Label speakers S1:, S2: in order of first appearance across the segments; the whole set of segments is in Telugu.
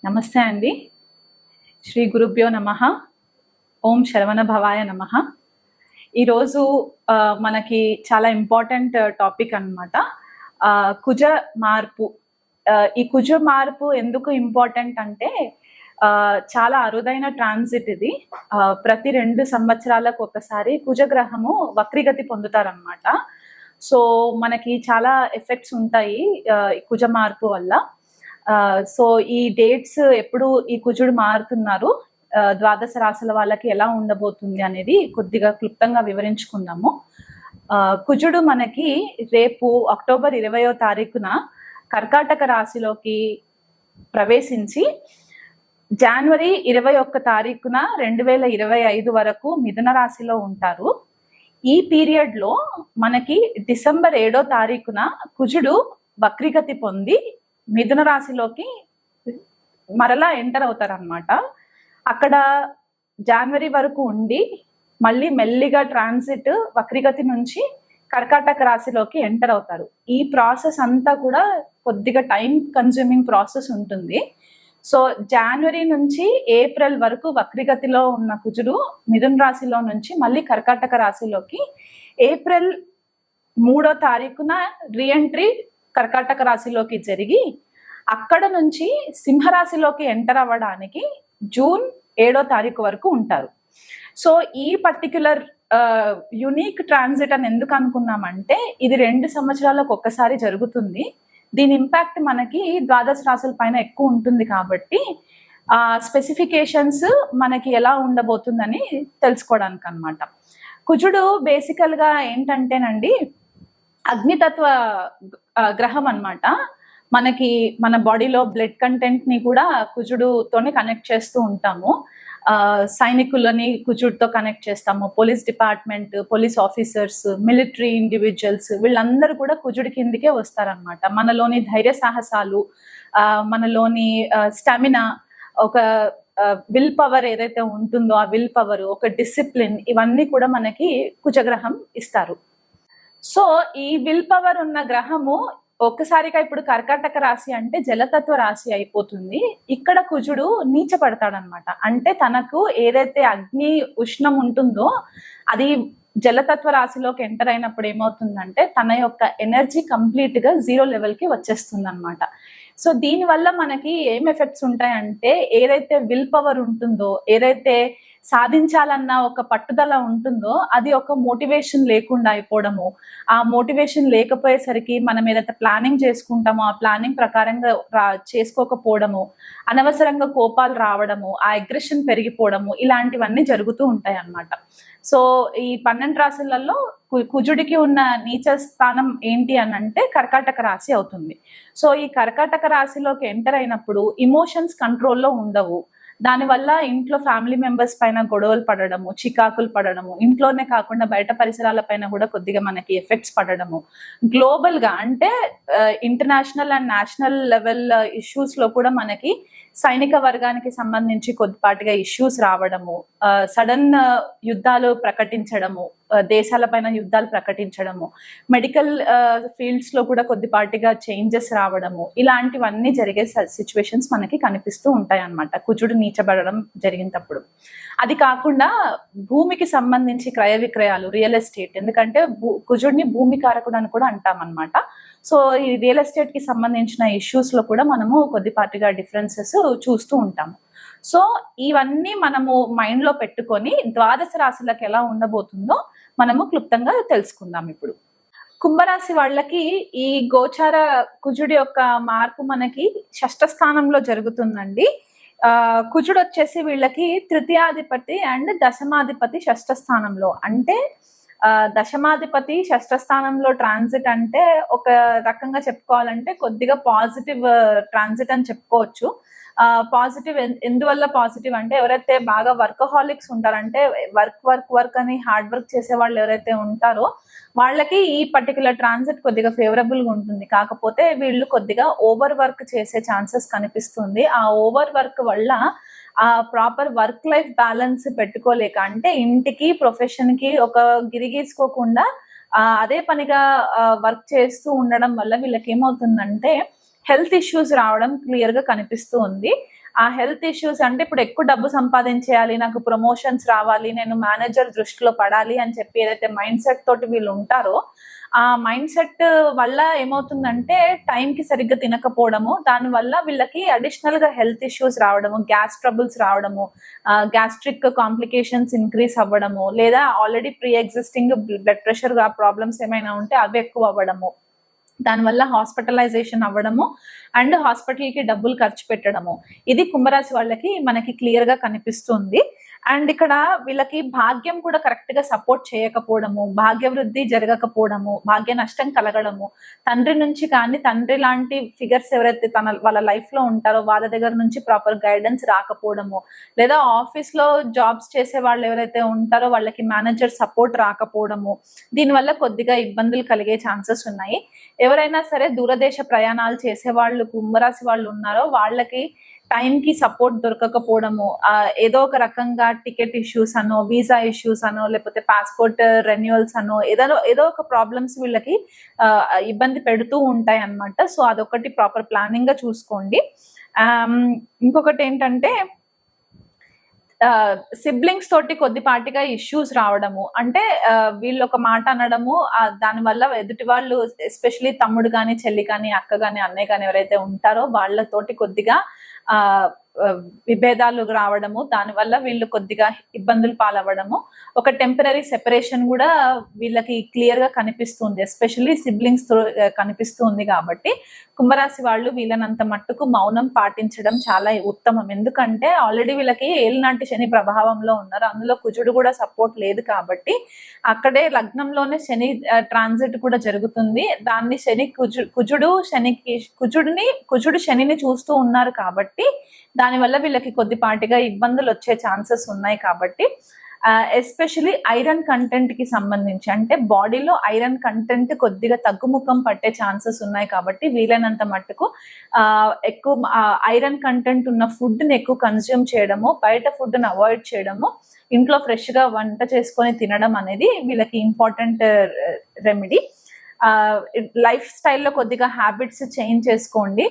S1: నమస్తే అండి. శ్రీ గురుభ్యో నమః. ఓం శరవణ భవాయ నమః. ఈరోజు మనకి చాలా ఇంపార్టెంట్ టాపిక్ అన్నమాట. కుజ మార్పు. ఈ కుజ మార్పు ఎందుకు ఇంపార్టెంట్ అంటే చాలా అరుదైన ట్రాన్సిట్ ఇది. ప్రతి 2 సంవత్సరాలకు ఒకసారి కుజగ్రహము వక్రీగతి పొందుతారనమాట. సో మనకి చాలా ఎఫెక్ట్స్ ఉంటాయి కుజ మార్పు వల్ల. సో ఈ డేట్స్ ఎప్పుడు ఈ కుజుడు మారుతున్నారు, ద్వాదశ రాశుల వాళ్ళకి ఎలా ఉండబోతుంది అనేది కొద్దిగా క్లుప్తంగా వివరించుకుందాము. కుజుడు మనకి రేపు అక్టోబర్ 20వ తారీఖున కర్కాటక రాశిలోకి ప్రవేశించి జనవరి 21 తారీఖున 2025 వరకు మిథున రాశిలో ఉంటారు. ఈ పీరియడ్ లో మనకి డిసెంబర్ 7వ తారీఖున కుజుడు వక్రీగతి పొంది మిథున రాశిలోకి మరలా ఎంటర్ అవుతారనమాట. అక్కడ జనవరి వరకు ఉండి మళ్ళీ మెల్లిగా ట్రాన్సిట్ వక్రీగతి నుంచి కర్కాటక రాశిలోకి ఎంటర్ అవుతారు. ఈ ప్రాసెస్ అంతా కూడా కొద్దిగా టైం కన్జ్యూమింగ్ ప్రాసెస్ ఉంటుంది. సో జనవరి నుంచి ఏప్రిల్ వరకు వక్రీగతిలో ఉన్న కుజుడు మిథున రాశిలో నుంచి మళ్ళీ కర్కాటక రాశిలోకి ఏప్రిల్ 3వ తారీఖున రీఎంట్రీ కర్కాటక రాశిలోకి జరిగి అక్కడ నుంచి సింహరాశిలోకి ఎంటర్ అవ్వడానికి జూన్ 7వ తారీఖు వరకు ఉంటారు. సో ఈ పర్టిక్యులర్ యునిక్ ట్రాన్సిట్ అని ఎందుకు అనుకున్నామంటే ఇది 2 సంవత్సరాలకు ఒక్కసారి జరుగుతుంది. దీని ఇంపాక్ట్ మనకి ద్వాదశ రాశుల పైన ఎక్కువ ఉంటుంది కాబట్టి ఆ స్పెసిఫికేషన్స్ మనకి ఎలా ఉండబోతుందని తెలుసుకోవడానికి అనమాట. కుజుడు బేసికల్ గా ఏంటంటేనండి అగ్నితత్వ గ్రహం అన్నమాట. మనకి మన బాడీలో బ్లడ్ కంటెంట్ ని కూడా కుజుడుతోనే కనెక్ట్ చేస్తూ ఉంటాము. సైనికులని కుజుడుతో కనెక్ట్ చేస్తాము. Police department, police officers, military individuals వీళ్ళందరూ కూడా కుజుడి కిందికే వస్తారనమాట. మనలోని ధైర్య సాహసాలు, మనలోని స్టామినా, ఒక విల్ పవర్ ఏదైతే ఉంటుందో ఆ విల్ పవర్, ఒక డిసిప్లిన్, ఇవన్నీ కూడా మనకి కుజగ్రహం ఇస్తారు. సో ఈ విల్ పవర్ ఉన్న గ్రహము ఒక్కసారిగా ఇప్పుడు కర్కాటక రాశి అంటే జలతత్వ రాశి అయిపోతుంది. ఇక్కడ కుజుడు నీచపడతాడనమాట. అంటే తనకు ఏదైతే అగ్ని ఉష్ణం ఉంటుందో అది జలతత్వ రాశిలోకి ఎంటర్ అయినప్పుడు ఏమవుతుందంటే తన యొక్క ఎనర్జీ కంప్లీట్ గా 0 లెవెల్ కి వచ్చేస్తుంది అనమాట. సో దీనివల్ల మనకి ఏం ఎఫెక్ట్స్ ఉంటాయంటే ఏదైతే విల్ పవర్ ఉంటుందో, ఏదైతే సాధించాలన్న ఒక పట్టుదల ఉంటుందో అది ఒక మోటివేషన్ లేకుండా అయిపోవడము, ఆ మోటివేషన్ లేకపోయేసరికి మనం ఏదైతే ప్లానింగ్ చేసుకుంటామో ఆ ప్లానింగ్ ప్రకారంగా చేసుకోకపోవడము, అనవసరంగా కోపాలు రావడము, ఆ అగ్రెషన్ పెరిగిపోవడము, ఇలాంటివన్నీ జరుగుతూ ఉంటాయి అన్నమాట. సో ఈ 12 రాశులలో కుజుడికి ఉన్న నీచ స్థానం ఏంటి అని అంటే కర్కాటక రాశి అవుతుంది. సో ఈ కర్కాటక రాశిలోకి ఎంటర్ అయినప్పుడు ఇమోషన్స్ కంట్రోల్లో ఉండవు. దానివల్ల ఇంట్లో ఫ్యామిలీ మెంబర్స్ పైన గొడవలు పడడము, చికాకులు పడడము, ఇంట్లోనే కాకుండా బయట పరిసరాల పైన కూడా కొద్దిగా మనకి ఎఫెక్ట్స్ పడడము, గ్లోబల్ గా అంటే international and national level issues లో కూడా మనకి సైనిక వర్గానికి సంబంధించి కొద్దిపాటిగా ఇష్యూస్ రావడము, సడన్ యుద్ధాలు ప్రకటించడము, దేశాల పైన యుద్ధాలు ప్రకటించడము, మెడికల్ ఫీల్డ్స్ లో కూడా కొద్దిపాటిగా చేంజెస్ రావడము, ఇలాంటివన్నీ జరిగే సిచ్యువేషన్స్ మనకి కనిపిస్తూ ఉంటాయి అన్నమాట కుజుడు నీచబడడం జరిగినప్పుడు. అది కాకుండా భూమికి సంబంధించి క్రయ విక్రయాలు, రియల్ ఎస్టేట్, ఎందుకంటే కుజుడిని భూమి కారకుడు అని కూడా అంటాం అనమాట. సో ఈ రియల్ ఎస్టేట్ కి సంబంధించిన ఇష్యూస్ లో కూడా మనము కొద్దిపాటిగా డిఫరెన్సెస్ చూస్తూ ఉంటాము. సో ఇవన్నీ మనము మైండ్ లో పెట్టుకొని ద్వాదశ రాశులకు ఎలా ఉండబోతుందో మనము క్లుప్తంగా తెలుసుకుందాం ఇప్పుడు. కుంభరాశి వాళ్ళకి ఈ గోచార కుజుడి యొక్క మార్పు మనకి 6వ స్థానంలో జరుగుతుందండి. కుజుడు వచ్చేసి వీళ్ళకి తృతీయాధిపతి అండ్ దశమాధిపతి 6వ స్థానంలో. అంటే దశమాధిపతి 6వ స్థానంలో ట్రాన్సిట్ అంటే ఒక రకంగా చెప్పుకోవాలంటే కొద్దిగా పాజిటివ్ ట్రాన్సిట్ అని చెప్పుకోవచ్చు. పాజిటివ్ ఎందువల్ల పాజిటివ్ అంటే ఎవరైతే బాగా వర్కహాలిక్స్ ఉంటారంటే వర్క్ అని హార్డ్ వర్క్ చేసే వాళ్ళు ఎవరైతే ఉంటారో వాళ్ళకి ఈ పర్టికులర్ ట్రాన్సిట్ కొద్దిగా ఫేవరబుల్ గా ఉంటుంది. కాకపోతే వీళ్ళు కొద్దిగా ఓవర్ వర్క్ చేసే ఛాన్సెస్ కనిపిస్తుంది. ఆ ఓవర్ వర్క్ వల్ల ఆ ప్రాపర్ వర్క్ లైఫ్ బ్యాలెన్స్ పెట్టుకోలేక, అంటే ఇంటికి ప్రొఫెషన్ కి ఒక గిరిగీసుకోకుండా అదే పనిగా వర్క్ చేస్తూ ఉండడం వల్ల వీళ్ళకి ఏమవుతుందంటే హెల్త్ ఇష్యూస్ రావడం క్లియర్ గా కనిపిస్తూ ఉంది. ఆ హెల్త్ ఇష్యూస్ అంటే ఇప్పుడు ఎక్కువ డబ్బు సంపాదించేయాలి, నాకు ప్రమోషన్స్ రావాలి, నేను మేనేజర్ దృష్టిలో పడాలి అని చెప్పి ఏదైతే మైండ్ సెట్ తోటి వీళ్ళు ఉంటారో, ఆ మైండ్ సెట్ వల్ల ఏమవుతుందంటే టైంకి సరిగ్గా తినకపోవడము, దానివల్ల వీళ్ళకి అడిషనల్ గా హెల్త్ ఇష్యూస్ రావడము, గ్యాస్ ట్రబుల్స్ రావడము, గ్యాస్ట్రిక్ కాంప్లికేషన్స్ ఇంక్రీస్ అవ్వడము, లేదా already pre existing blood pressure problems ఏమైనా ఉంటే అవి ఎక్కువ అవ్వడము, దానివల్ల హాస్పిటలైజేషన్ అవ్వడము అండ్ హాస్పిటల్కి డబ్బులు ఖర్చు పెట్టడము, ఇది కుంభరాశి వాళ్ళకి మనకి క్లియర్ గా కనిపిస్తుంది. అండ్ ఇక్కడ వీళ్ళకి భాగ్యం కూడా కరెక్ట్ గా సపోర్ట్ చేయకపోవడము, భాగ్య వృద్ధి జరగకపోవడము, భాగ్య నష్టం కలగడము, తండ్రి నుంచి కానీ తండ్రి లాంటి ఫిగర్స్ ఎవరైతే వాళ్ళ లైఫ్ లో ఉంటారో వాళ్ళ దగ్గర నుంచి ప్రాపర్ గైడెన్స్ రాకపోవడము, లేదా ఆఫీస్ లో జాబ్స్ చేసే వాళ్ళు ఎవరైతే ఉంటారో వాళ్ళకి మేనేజర్ సపోర్ట్ రాకపోవడము, దీనివల్ల కొద్దిగా ఇబ్బందులు కలిగే ఛాన్సెస్ ఉన్నాయి. ఎవరైనా సరే దూరదేశ ప్రయాణాలు చేసే వాళ్ళు కుంభరాశి వాళ్ళు ఉన్నారో వాళ్ళకి టైంకి సపోర్ట్ దొరకకపోవడము, ఏదో ఒక రకంగా టికెట్ ఇష్యూస్ అనో, వీసా ఇష్యూస్ అనో, లేకపోతే పాస్పోర్ట్ రెన్యువల్స్ అనో, ఏదో ఒక ప్రాబ్లమ్స్ వీళ్ళకి ఇబ్బంది పెడుతూ ఉంటాయి అన్నమాట. సో అదొకటి ప్రాపర్ ప్లానింగ్ గా చూసుకోండి. ఇంకొకటి ఏంటంటే సిబ్లింగ్స్ తోటి కొద్దిపాటిగా ఇష్యూస్ రావడము, అంటే వీళ్ళు ఒక మాట అనడము, దానివల్ల ఎదుటి వాళ్ళు ఎస్పెషలీ తమ్ముడు కానీ, చెల్లి కానీ, అక్క కానీ, అన్నయ్య కానీ ఎవరైతే ఉంటారో వాళ్ళతోటి కొద్దిగా విభేదాలు రావడము, దానివల్ల వీళ్ళు కొద్దిగా ఇబ్బందులు పాలవ్వడము, ఒక టెంపరీ సెపరేషన్ కూడా వీళ్ళకి క్లియర్ గా కనిపిస్తుంది, ఎస్పెషల్లీ సిబ్లింగ్స్ తో కనిపిస్తుంది. కాబట్టి కుంభరాశి వాళ్ళు వీళ్ళనంత మట్టుకు మౌనం పాటించడం చాలా ఉత్తమం. ఎందుకంటే ఆల్రెడీ వీళ్ళకి ఏలినాటి శని ప్రభావంలో ఉన్నారు, అందులో కుజుడు కూడా సపోర్ట్ లేదు కాబట్టి అక్కడే లగ్నంలోనే శని ట్రాన్సిట్ కూడా జరుగుతుంది. దాన్ని కుజుడు శనిని చూస్తూ ఉన్నారు కాబట్టి దానివల్ల వీళ్ళకి కొద్దిపాటిగా ఇబ్బందులు వచ్చే ఛాన్సెస్ ఉన్నాయి. కాబట్టి ఎస్పెషలీ ఐరన్ కంటెంట్ కి సంబంధించి, అంటే బాడీలో ఐరన్ కంటెంట్ కొద్దిగా తగ్గుముఖం పట్టే ఛాన్సెస్ ఉన్నాయి. కాబట్టి వీలైనంత మట్టుకు ఎక్కువ ఐరన్ కంటెంట్ ఉన్న ఫుడ్ ని ఎక్కువ కన్స్యూమ్ చేయడము, బయట ఫుడ్ ని అవాయిడ్ చేయడము, ఇంట్లో ఫ్రెష్ గా వంట చేసుకొని తినడం అనేది వీళ్ళకి ఇంపార్టెంట్ రెమెడీ. లైఫ్ స్టైల్లో కొద్దిగా హ్యాబిట్స్ చేంజ్ చేసుకోండి.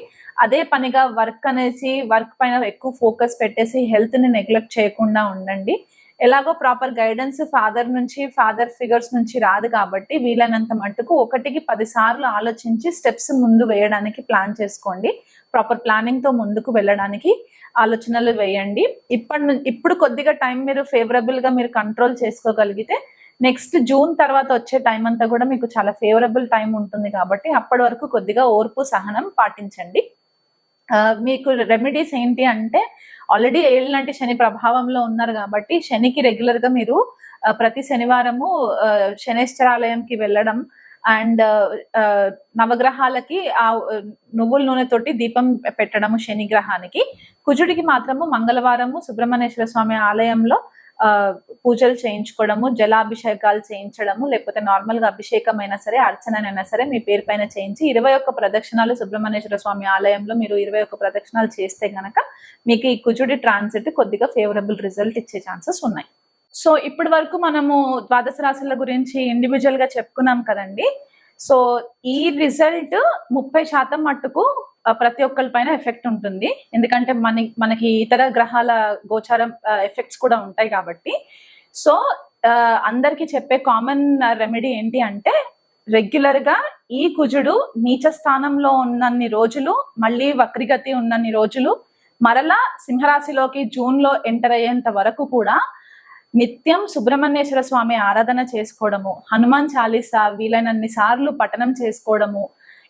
S1: అదే పనిగా వర్క్ పైన ఎక్కువ ఫోకస్ పెట్టేసి హెల్త్ ని నెగ్లెక్ట్ చేయకుండా ఉండండి. ఎలాగో ప్రాపర్ గైడెన్స్ ఫాదర్ ఫిగర్స్ నుంచి రాదు కాబట్టి వీలైనంత మట్టుకు 1కి 10 సార్లు ఆలోచించి స్టెప్స్ ముందు వేయడానికి ప్లాన్ చేసుకోండి. ప్రాపర్ ప్లానింగ్ తో ముందుకు వెళ్ళడానికి ఆలోచనలు వేయండి. ఇప్పుడు కొద్దిగా టైం మీరు ఫేవరబుల్ గా మీరు కంట్రోల్ చేసుకోగలిగితే నెక్స్ట్ జూన్ తర్వాత వచ్చే టైం అంతా కూడా మీకు చాలా ఫేవరబుల్ టైం ఉంటుంది. కాబట్టి అప్పటి వరకు కొద్దిగా ఓర్పు సహనం పాటించండి. మీకు రెమెడీస్ ఏంటి అంటే, ఆల్రెడీ ఏళ్ళనాటి శని ప్రభావంలో ఉన్నారు కాబట్టి శనికి రెగ్యులర్ గా మీరు ప్రతి శనివారము శనేశ్వరాలయంకి వెళ్ళడం అండ్ నవగ్రహాలకి ఆ నువ్వుల నూనెతోటి దీపం పెట్టడము శని గ్రహానికి. కుజుడికి మాత్రము మంగళవారము సుబ్రహ్మణ్యేశ్వర స్వామి ఆలయంలో పూజలు చేయించుకోవడము, జలాభిషేకాలు చేయించడము, లేకపోతే నార్మల్ గా అభిషేకం అయినా సరే, అర్చనైనా సరే మీ పేరు పైన చేయించి 21 ప్రదక్షిణాలు సుబ్రహ్మణ్యేశ్వర స్వామి ఆలయంలో మీరు 21 ప్రదక్షిణాలు చేస్తే గనక మీకు ఈ కుజుడి ట్రాన్సిట్ కొద్దిగా ఫేవరబుల్ రిజల్ట్ ఇచ్చే ఛాన్సెస్ ఉన్నాయి. సో ఇప్పటి వరకు మనము ద్వాదశ రాశుల గురించి ఇండివిజువల్ గా చెప్పుకున్నాం కదండి. సో ఈ రిజల్ట్ 30% మట్టుకు ప్రతి ఒక్కరి పైన ఎఫెక్ట్ ఉంటుంది. ఎందుకంటే మనకి ఇతర గ్రహాల గోచారం ఎఫెక్ట్స్ కూడా ఉంటాయి కాబట్టి. సో అందరికి చెప్పే కామన్ రెమెడీ ఏంటి అంటే, రెగ్యులర్ గా ఈ కుజుడు నీచ స్థానంలో ఉన్నన్ని రోజులు, మళ్ళీ వక్రిగతి ఉన్నన్ని రోజులు, మరలా సింహరాశిలోకి జూన్ లో ఎంటర్ అయ్యేంత వరకు కూడా నిత్యం సుబ్రహ్మణ్యేశ్వర స్వామి ఆరాధన చేసుకోవడము, హనుమాన్ చాలీసా వీలైనన్ని సార్లు పఠనం చేసుకోవడము,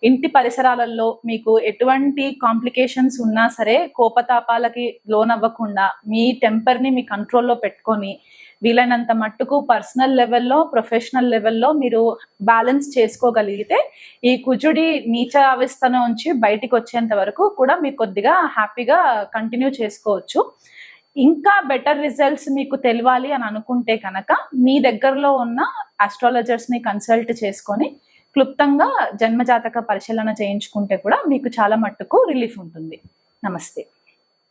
S1: ఇంటి పరిసరాలలో మీకు ఎటువంటి కాంప్లికేషన్స్ ఉన్నా సరే కోపతాపాలకి లోనవ్వకుండా మీ టెంపర్ని మీ కంట్రోల్లో పెట్టుకొని వీలైనంత మట్టుకు పర్సనల్ లెవెల్లో, ప్రొఫెషనల్ లెవెల్లో మీరు బ్యాలెన్స్ చేసుకోగలిగితే ఈ కుజుడి నీచ అవస్థ నుంచి బయటికి వచ్చేంత వరకు కూడా మీరు కొద్దిగా హ్యాపీగా కంటిన్యూ చేసుకోవచ్చు. ఇంకా బెటర్ రిజల్ట్స్ మీకు తెలియాలి అని అనుకుంటే కనుక మీ దగ్గరలో ఉన్న ఆస్ట్రాలజర్స్ ని కన్సల్ట్ చేసుకొని క్లుప్తంగా జన్మజాతక పరిశీలన చేయించుకుంటే కూడా మీకు చాలా మట్టుకు రిలీఫ్ ఉంటుంది. నమస్తే.